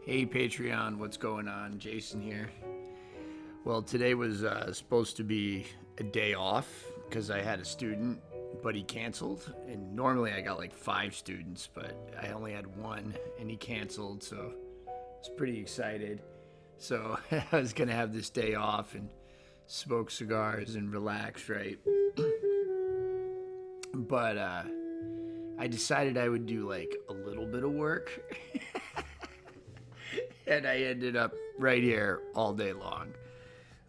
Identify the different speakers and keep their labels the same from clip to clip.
Speaker 1: Hey Patreon, what's going on? Jason here. Well, today was supposed to be a day off because I had a student, but he canceled. And normally I got like 5 students, but I only had one and he canceled, so I was pretty excited. So I was gonna have this day off and smoke cigars and relax, right? But I decided I would do like a little bit of work. And I ended up right here all day long.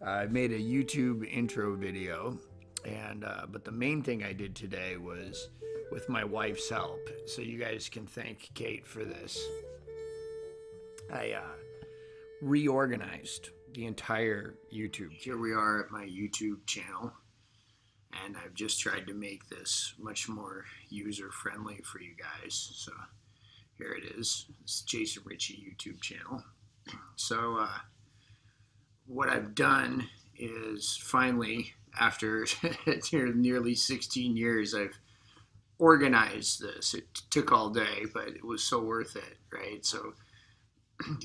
Speaker 1: I made a YouTube intro video, and but the main thing I did today was with my wife's help. So you guys can thank Kate for this. I reorganized the entire YouTube. Here we are at my YouTube channel, and I've just tried to make this much more user friendly for you guys. So here it is. It's Jason Ricci YouTube channel. So what I've done is finally, after nearly 16 years, I've organized this. It took all day, but it was so worth it, right? So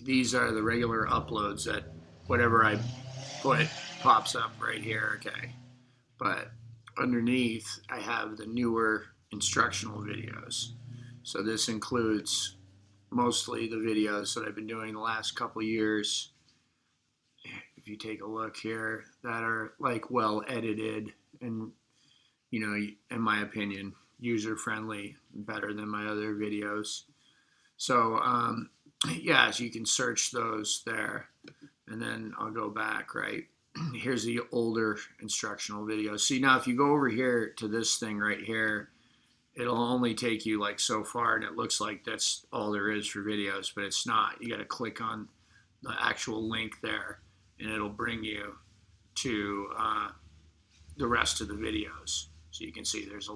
Speaker 1: these are the regular uploads that whatever I put pops up right here, okay? But underneath, I have the newer instructional videos. So this includes mostly the videos that I've been doing the last couple years. If you take a look here, that are like well edited and, you know, in my opinion, user friendly, better than my other videos. So yeah, so you can search those there, and then I'll go back, right? Here's the older instructional videos. See, now if you go over here to this thing right here, it'll only take you like so far, and it looks like that's all there is for videos, but it's not. You got to click on the actual link there, and it'll bring you to the rest of the videos. So you can see there's a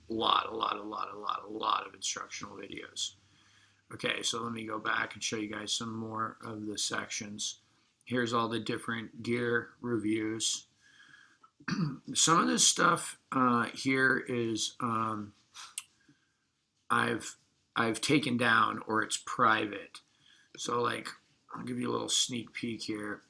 Speaker 1: lot of instructional videos. Okay, so let me go back and show you guys some more of the sections. Here's all the different gear reviews. Some of this stuff here is I've taken down, or it's private. So like, I'll give you a little sneak peek here.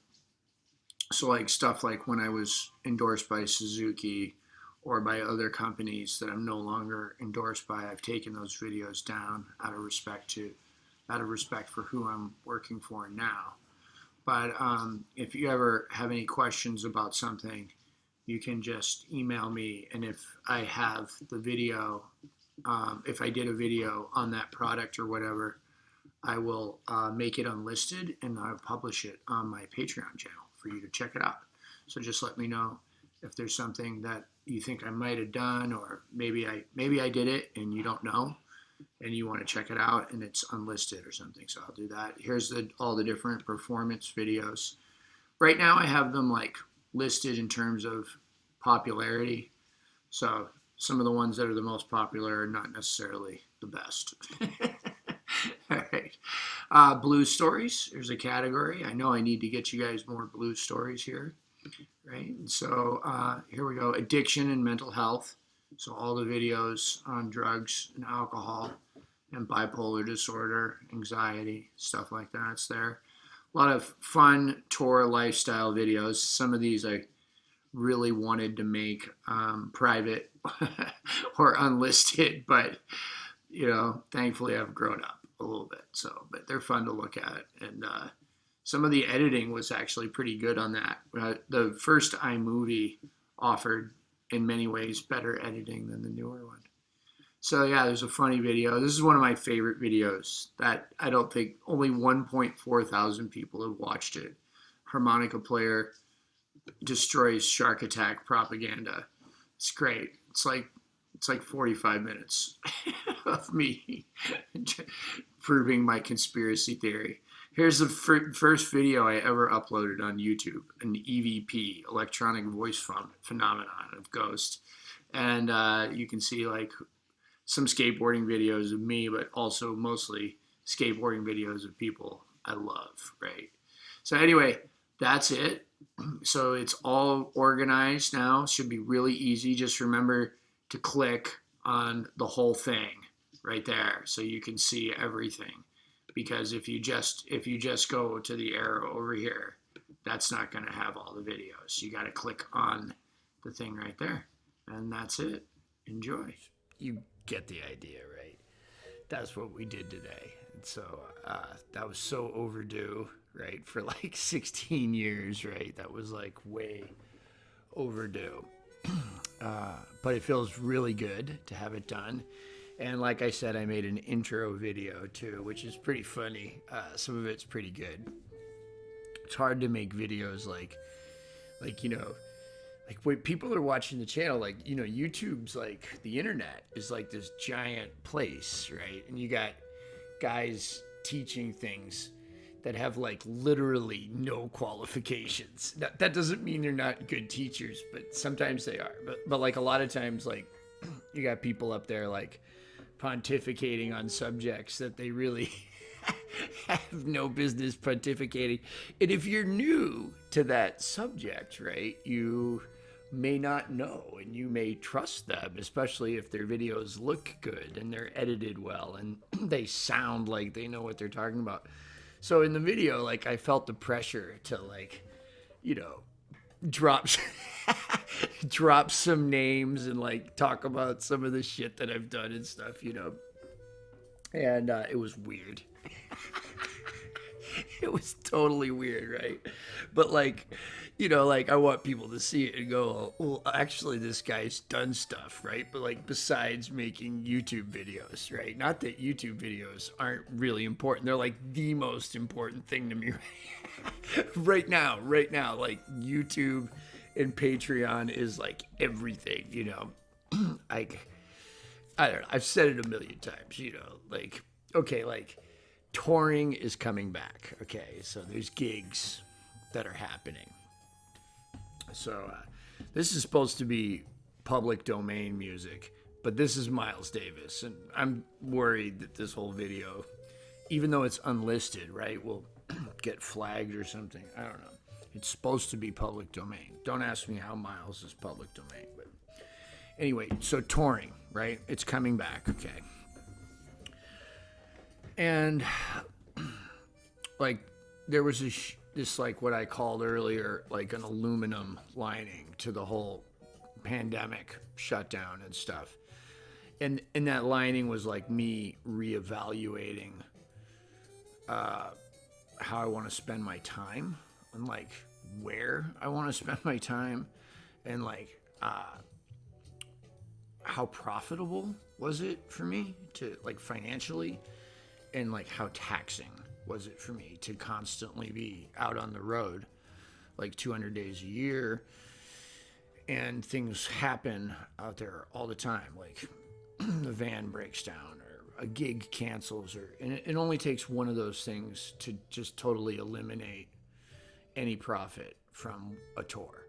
Speaker 1: So like stuff like when I was endorsed by Suzuki or by other companies that I'm no longer endorsed by, I've taken those videos down out of respect for who I'm working for now. But if you ever have any questions about something, you can just email me, and if I have the video, if I did a video on that product or whatever, I will make it unlisted and I'll publish it on my Patreon channel for you to check it out. So just let me know if there's something that you think I might have done, or maybe I did it and you don't know and you want to check it out and it's unlisted or something. So I'll do that. Here's all the different performance videos. Right now I have them like listed in terms of popularity. So some of the ones that are the most popular are not necessarily the best. All right. Blues stories. There's a category. I know I need to get you guys more blues stories here. Right. And so here we go. Addiction and mental health. So all the videos on drugs and alcohol and bipolar disorder, anxiety, stuff like that's there. A lot of fun tour lifestyle videos. Some of these I really wanted to make private or unlisted, but you know, thankfully I've grown up a little bit. So, but they're fun to look at, and some of the editing was actually pretty good on that. The first iMovie offered, in many ways, better editing than the newer one. So yeah, there's a funny video. This is one of my favorite videos that I don't think only 1.4 thousand people have watched it. Harmonica player destroys shark attack propaganda. It's great. It's like 45 minutes of me proving my conspiracy theory. Here's the first video I ever uploaded on YouTube, an EVP, electronic voice phenomenon of Ghost. And you can see like some skateboarding videos of me, but also mostly skateboarding videos of people I love, right? So anyway, that's it. So it's all organized now. Should be really easy. Just remember to click on the whole thing right there so you can see everything. because if you just go to the arrow over here, that's not going to have all the videos. You got to click on the thing right there, and that's it. Enjoy. You get the idea, right? That's what we did today. And so that was so overdue, right? For like 16 years, right? That was like way overdue. But it feels really good to have it done. And like I said, I made an intro video too, which is pretty funny. Some of it's pretty good. It's hard to make videos like when people are watching the channel, YouTube's like the internet is like this giant place, right? And you got guys teaching things that have like literally no qualifications. That doesn't mean they're not good teachers, but sometimes they are. But like a lot of times, like you got people up there like pontificating on subjects that they really have no business pontificating. And if you're new to that subject, right, you may not know and you may trust them, especially if their videos look good and they're edited well and they sound like they know what they're talking about. So in the video, like I felt the pressure to like, drop drop some names and like talk about some of the shit that I've done and stuff, and it was weird. It was totally weird, right? But like, I want people to see it and go, well, actually this guy's done stuff, right? But like besides making YouTube videos, right? Not that YouTube videos aren't really important. They're like the most important thing to me right now, like YouTube and Patreon is like everything, like, I don't know. I've said it a million times, like, okay, like touring is coming back. Okay. So there's gigs that are happening. So this is supposed to be public domain music, but this is Miles Davis. And I'm worried that this whole video, even though it's unlisted, right, will get flagged or something. I don't know. It's supposed to be public domain. Don't ask me how Miles is public domain. But anyway, so touring, right? It's coming back. Okay. And like there was this like what I called earlier, like an aluminum lining to the whole pandemic shutdown and stuff. And that lining was like me reevaluating how I want to spend my time and like where I want to spend my time and like how profitable was it for me to like financially, and like how taxing was it for me to constantly be out on the road like 200 days a year, and things happen out there all the time, like the van breaks down or a gig cancels, and it only takes one of those things to just totally eliminate any profit from a tour,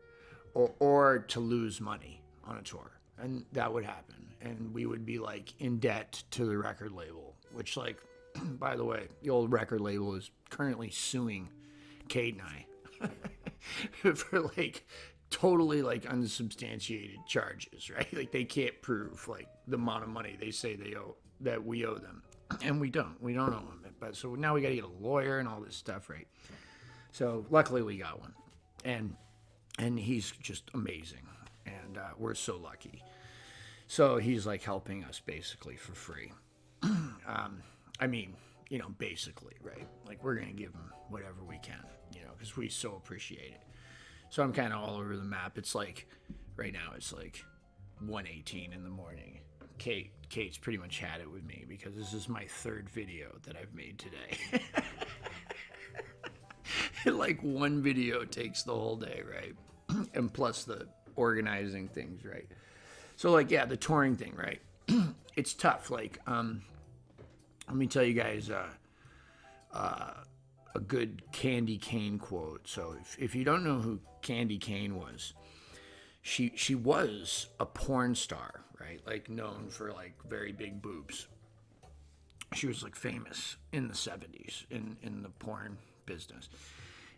Speaker 1: or to lose money on a tour. And that would happen, and we would be like in debt to the record label, which, like, by the way, the old record label is currently suing Kate and I for like totally like unsubstantiated charges, right? Like they can't prove like the amount of money they say they owe, that we owe them, and we don't owe them. But so now we got to get a lawyer and all this stuff, right? So luckily we got one, and he's just amazing, and we're so lucky. So he's like helping us basically for free. I mean, basically, right? Like we're gonna give him whatever we can, because we so appreciate it. So I'm kind of all over the map. It's like right now it's like 1:18 in the morning. Kate's pretty much had it with me because this is my third video that I've made today. Like one video takes the whole day, right? And plus the organizing things, right? So like, yeah, the touring thing, right? It's tough. Like, let me tell you guys a good Candy Cane quote. So if you don't know who Candy Cane was, she was a porn star, right? Like known for like very big boobs. She was like famous in the 70s in the porn business.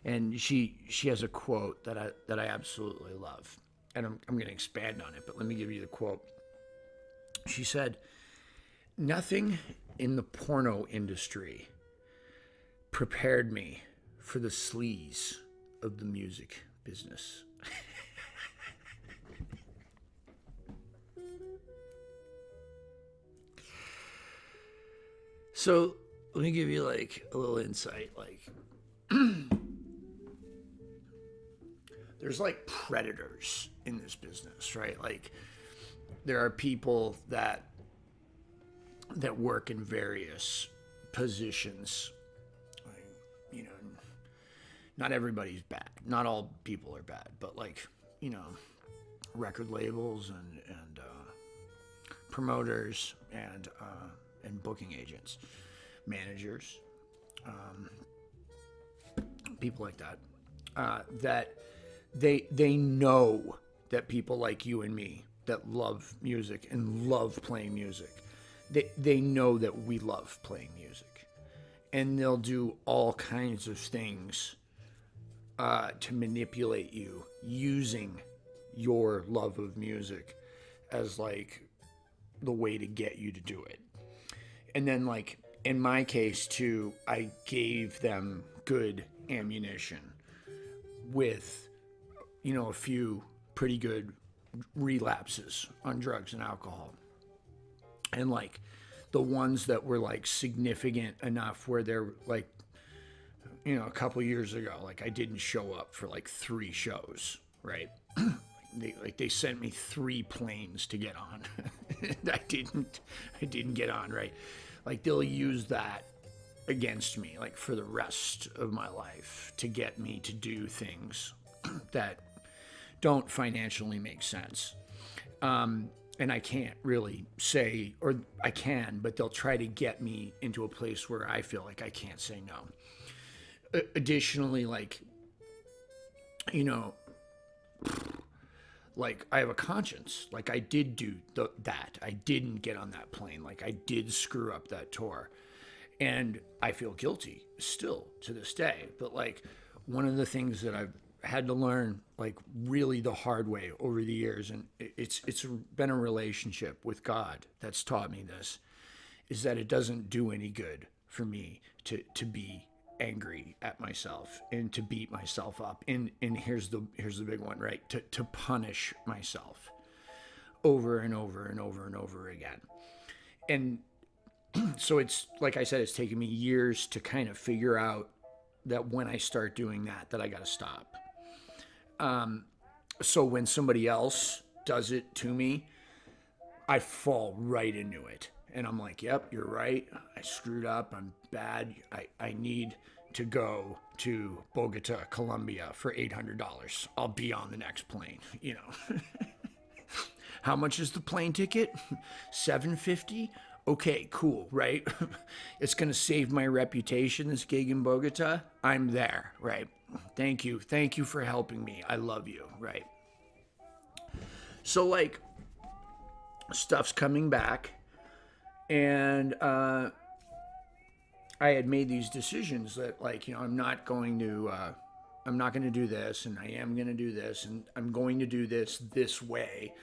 Speaker 1: And she has a quote that I absolutely love. And I'm going to expand on it, but let me give you the quote. She said, "Nothing in the porno industry prepared me for the sleaze of the music business. So let me give you like a little insight. Like, there's like predators in this business, right? Like, there are people that work in various positions. Like, you know, not everybody's bad. Not all people are bad, but like, you know, record labels and promoters and booking agents, managers, people like that, that they know that people like you and me that love music and love playing music, they know that we love playing music, and they'll do all kinds of things to manipulate you using your love of music as like the way to get you to do it. And then, like, in my case too, I gave them good ammunition with, you know, a few pretty good relapses on drugs and alcohol. And like the ones that were like significant enough where they're like, you know, a couple years ago, like I didn't show up for like 3 shows, right? They sent me 3 planes to get on. I didn't get on, right? Like they'll use that against me, like for the rest of my life, to get me to do things that don't financially make sense. And I can't really say, or I can, but they'll try to get me into a place where I feel like I can't say no. Additionally, like, you know, like I have a conscience. Like I did do that. I didn't get on that plane. Like I did screw up that tour. And I feel guilty still to this day. But like one of the things that I've had to learn like really the hard way over the years, and it's been a relationship with God that's taught me this, is that it doesn't do any good for me to be angry at myself and to beat myself up. And here's the big one, right? To punish myself over and over and over and over again. And so it's like I said, it's taken me years to kind of figure out that when I start doing that I got to stop. So when somebody else does it to me, I fall right into it. And I'm like, yep, you're right. I screwed up. I'm bad. I need to go to Bogota, Colombia for $800. I'll be on the next plane, you know. How much is the plane ticket? $750? Okay, cool, right? It's going to save my reputation, this gig in Bogota. I'm there, right? Thank you. Thank you for helping me. I love you, right? So, like, stuff's coming back, and I had made these decisions that, like, you know, I'm not going to do this, and I am going to do this, and I'm going to do this way.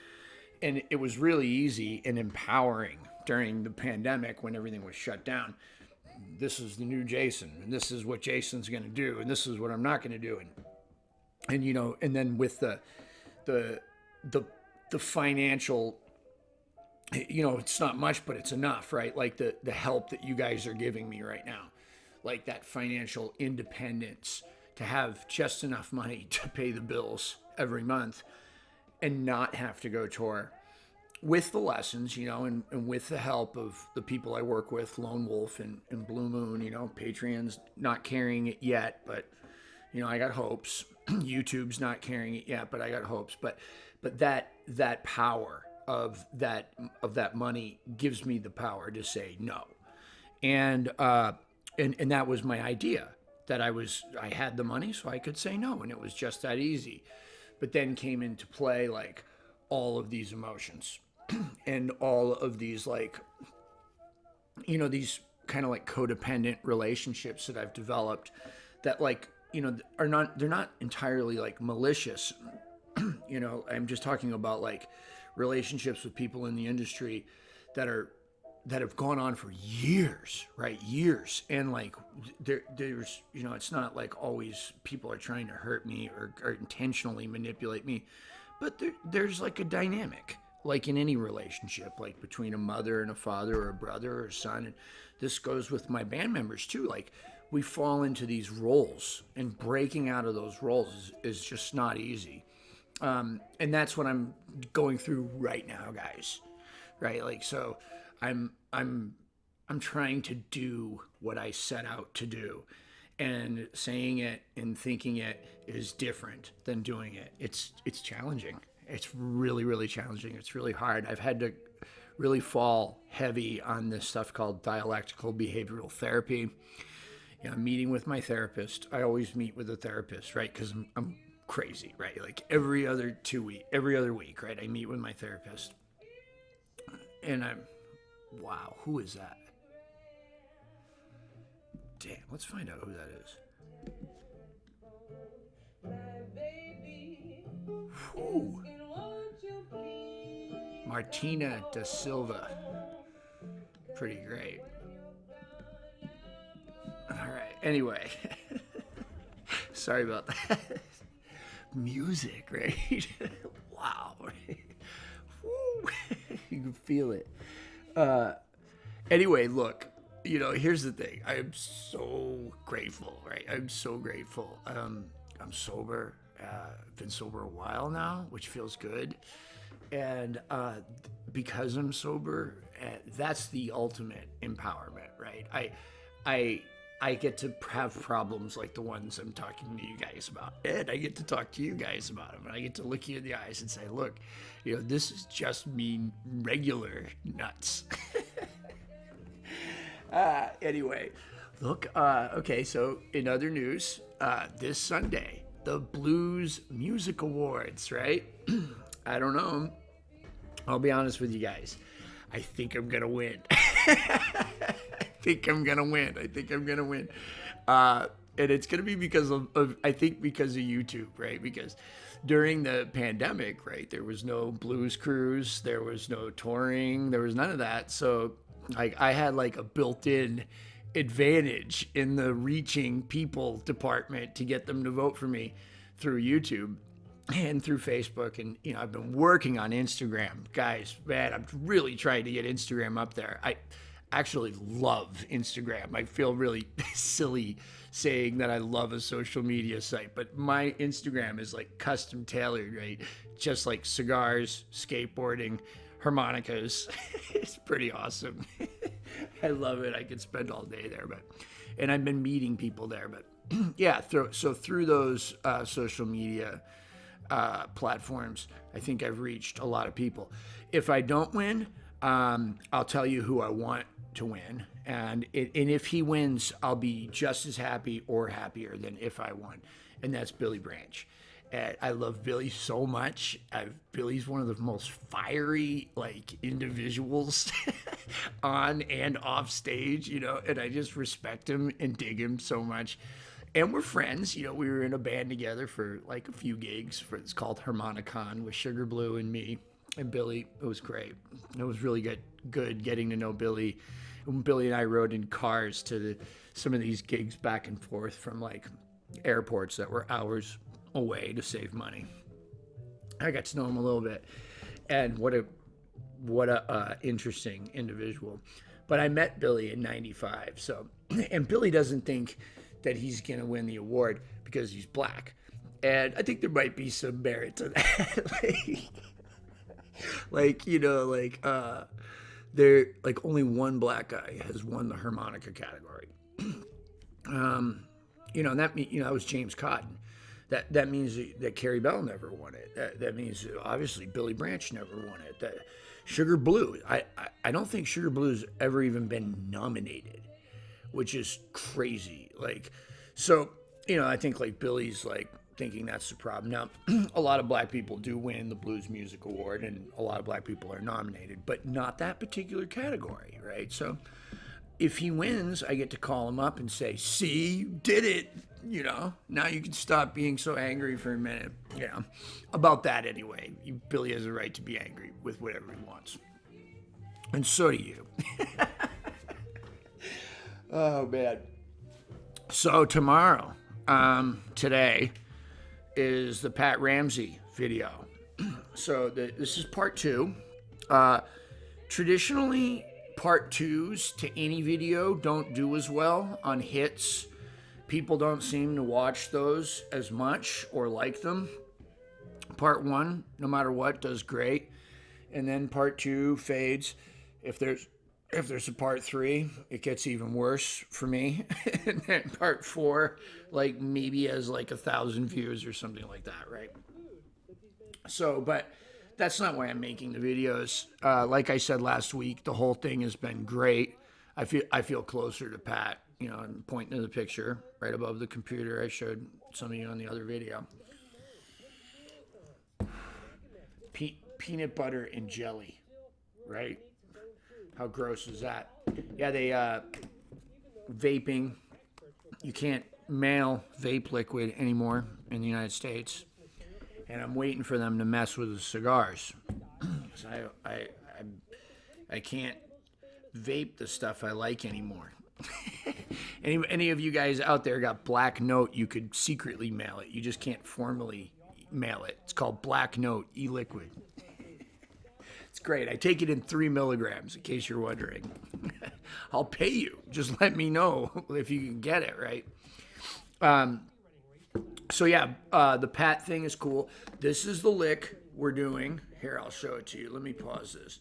Speaker 1: And it was really easy and empowering during the pandemic when everything was shut down. This is the new Jason, and this is what Jason's going to do, and this is what I'm not going to do. And you know, and then with the financial, you know, it's not much, but it's enough, right? Like the help that you guys are giving me right now, like that financial independence to have just enough money to pay the bills every month and not have to go tour, with the lessons, you know, and with the help of the people I work with, Lone Wolf and Blue Moon, you know. Patreon's not carrying it yet, but, you know, I got hopes. YouTube's not carrying it yet, but I got hopes. But that power of that money gives me the power to say no. And that was my idea, that I had the money so I could say no, and it was just that easy. But then came into play like all of these emotions and all of these, like, you know, these kind of like codependent relationships that I've developed that, like, you know, they're not entirely like malicious. You know, I'm just talking about like relationships with people in the industry that are that have gone on for years, right? Years. And like there's, it's not like always people are trying to hurt me or intentionally manipulate me, but there's like a dynamic, like in any relationship, like between a mother and a father or a brother or a son. And this goes with my band members too. Like we fall into these roles, and breaking out of those roles is just not easy. And that's what I'm going through right now, guys. Right? Like, so I'm trying to do what I set out to do. And saying it and thinking it is different than doing it. It's challenging. It's really, really challenging. It's really hard. I've had to really fall heavy on this stuff called dialectical behavioral therapy. I'm meeting with my therapist. I always meet with a therapist, right? Because I'm crazy, right? Like every other week, right? I meet with my therapist. And wow, who is that? Damn, let's find out who that is. Whew. Martina da Silva. Pretty great. All right, anyway. Sorry about that. Music, right? Wow. Woo. You can feel it. Anyway, look, here's the thing. I am so grateful, right? I'm so grateful. I'm sober. I've been sober a while now, which feels good. And because I'm sober, that's the ultimate empowerment, right? I get to have problems like the ones I'm talking to you guys about. And I get to talk to you guys about them. And I get to look you in the eyes and say, look, this is just me regular nuts. Anyway, look, okay, so in other news, this Sunday, the Blues Music Awards, right? I don't know. I'll be honest with you guys. I think I'm going to win. I think I'm going to win. And it's going to be because of YouTube, right? Because during the pandemic, right, there was no blues cruise, there was no touring, there was none of that. So I had like a built-in advantage in the reaching people department to get them to vote for me through YouTube and through Facebook. And, I've been working on Instagram. Guys, man, I'm really trying to get Instagram up there. I actually love Instagram. I feel really silly saying that I love a social media site, but my Instagram is like custom tailored, right? Just like cigars, skateboarding, harmonicas. It's pretty awesome. I love it. I could spend all day there, and I've been meeting people there, but yeah. So through those social media platforms, I think I've reached a lot of people. If I don't win, I'll tell you who I want to win, and if he wins, I'll be just as happy or happier than if I won, and that's Billy Branch. And I love Billy so much. Billy's one of the most fiery individuals on and off stage, and I just respect him and dig him so much. And we're friends. We were in a band together for a few gigs. It's called Harmonica with Sugar Blue and me and Billy. It was great. It was really good getting to know Billy. And Billy and I rode in cars to some of these gigs back and forth from airports that were hours away to save money. I got to know him a little bit, and what a interesting individual. But I met Billy in '95, so, and Billy doesn't think that he's gonna win the award because he's black, and I think there might be some merit to that. There only one black guy has won the harmonica category. That was James Cotton. That means that Carrie Bell never won it. That means obviously Billy Branch never won it. That Sugar Blue, I don't think Sugar Blue's ever even been nominated, which is crazy. I think Billy's thinking that's the problem. Now, a lot of black people do win the Blues Music Award, and a lot of black people are nominated, but not that particular category, right? So if he wins, I get to call him up and say, see, you did it. Now you can stop being so angry for a minute, about that anyway. Billy has a right to be angry with whatever he wants. And so do you. Oh, man. So tomorrow, today, is the Pat Ramsey video. So this is part 2. Traditionally, part 2s to any video don't do as well on hits. People don't seem to watch those as much or like them. Part 1, no matter what, does great. And then part 2 fades. If there's a part 3, it gets even worse for me. And then part 4, like maybe has like 1,000 views or something like that, right? So, but that's not why I'm making the videos. Like I said last week, the whole thing has been great. I feel closer to Pat. You know, I'm pointing to the picture right above the computer I showed some of you on the other video. Peanut butter and jelly, right? How gross is that? Yeah, they vaping. You can't mail vape liquid anymore in the United States, and I'm waiting for them to mess with the cigars. So I can't vape the stuff I like anymore. Any of you guys out there got Black Note, you could secretly mail it. You just can't formally mail it. It's called Black Note e-liquid. It's great. I take it in 3 milligrams, in case you're wondering. I'll pay you. Just let me know if you can get it, right? So yeah, the Pat thing is cool. This is the lick we're doing. Here, I'll show it to you. Let me pause this.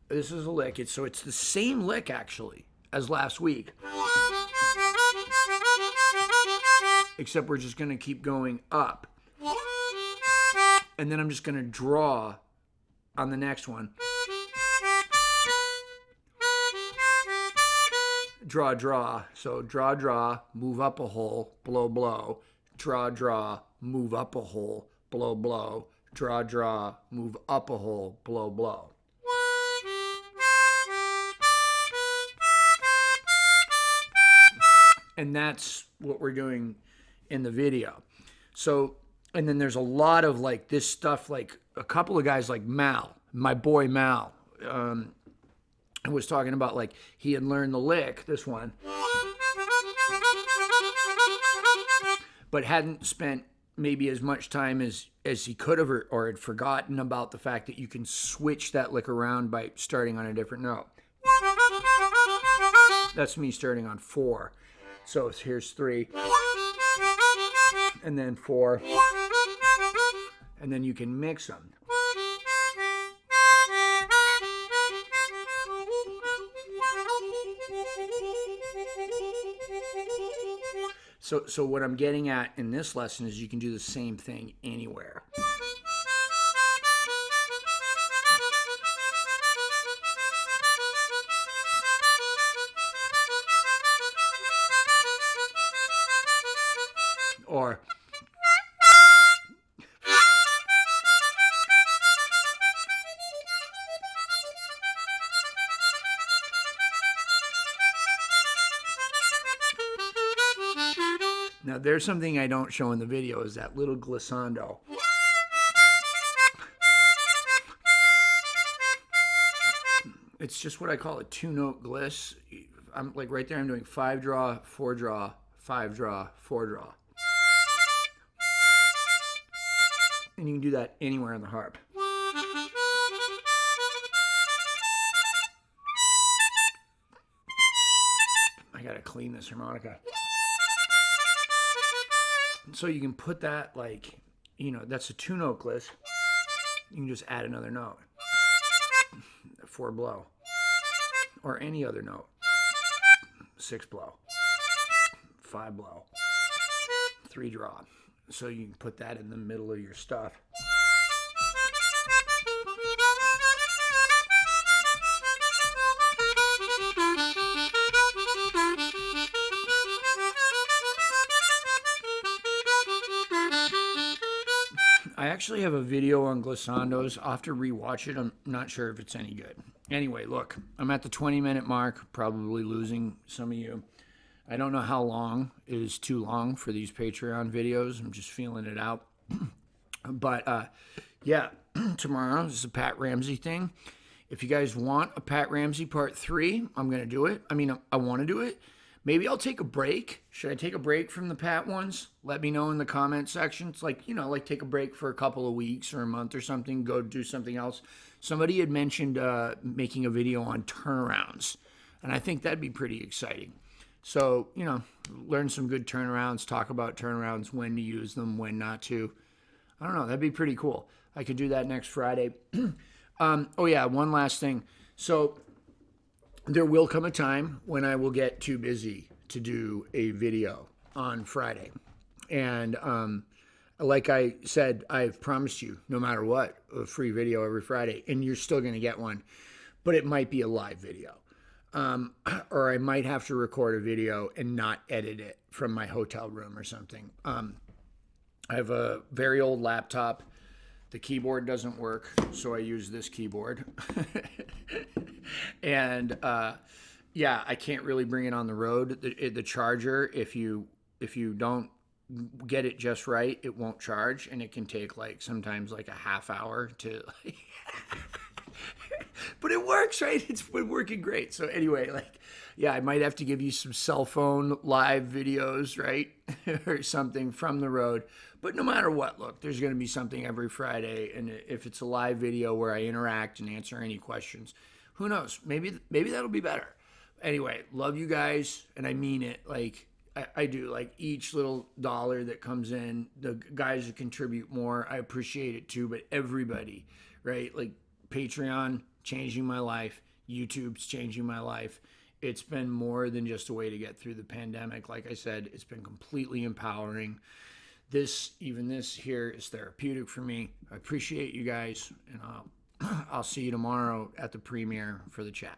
Speaker 1: This is a lick. It's the same lick, actually, as last week. Except we're just going to keep going up. And then I'm just going to draw on the next one. Draw, draw. So draw, draw, move up a hole, blow, blow. Draw, draw, move up a hole, blow, blow. Draw, draw, move up a hole, blow, blow. And that's what we're doing in the video. So, and then there's a lot of like this stuff, like a couple of guys like Mal, my boy Mal, was talking about like he had learned the lick, this one, but hadn't spent maybe as much time as he could have or had forgotten about the fact that you can switch that lick around by starting on a different note. That's me starting on 4. So here's 3, and then 4, and then you can mix them. So what I'm getting at in this lesson is you can do the same thing anywhere. Or now there's something I don't show in the video is that little glissando. It's just what I call a 2-note gliss. I'm like right there, I'm doing 5 draw, 4 draw, 5 draw, 4 draw. And you can do that anywhere on the harp. I gotta clean this harmonica. So you can put that like, you know, that's a 2-note gliss. You can just add another note. 4 blow. Or any other note. 6 blow. 5 blow. 3 draw. So you can put that in the middle of your stuff. I actually have a video on glissandos. I'll have to rewatch it. I'm not sure if it's any good. Anyway, look, I'm at the 20-minute mark, probably losing some of you. I don't know how long is too long for these Patreon videos. I'm just feeling it out. But, yeah, tomorrow is a Pat Ramsey thing. If you guys want a Pat Ramsey part 3, I'm going to do it. I mean, I want to do it. Maybe I'll take a break. Should I take a break from the Pat ones? Let me know in the comment section. It's like, like take a break for a couple of weeks or a month or something. Go do something else. Somebody had mentioned making a video on turnarounds. And I think that'd be pretty exciting. So, learn some good turnarounds, talk about turnarounds, when to use them, when not to. I don't know. That'd be pretty cool. I could do that next Friday. Oh, yeah, one last thing. So there will come a time when I will get too busy to do a video on Friday. And like I said, I've promised you, no matter what, a free video every Friday. And you're still going to get one. But it might be a live video. Or I might have to record a video and not edit it from my hotel room or something. I have a very old laptop. The keyboard doesn't work, so I use this keyboard. And yeah, I can't really bring it on the road. The charger, if you don't get it just right, it won't charge, and it can take like sometimes like a half hour to. But it works, right? It's been working great. So anyway, yeah, I might have to give you some cell phone live videos, right? Or something from the road. But no matter what, look, there's going to be something every Friday. And if it's a live video where I interact and answer any questions, who knows? Maybe that'll be better. Anyway, love you guys. And I mean it. I do. Like each little dollar that comes in, the guys that contribute more, I appreciate it too. But everybody, right? Like Patreon, changing my life. YouTube's changing my life. It's been more than just a way to get through the pandemic. Like I said, it's been completely empowering. This here is therapeutic for me. I appreciate you guys, and I'll see you tomorrow at the premiere for the chat.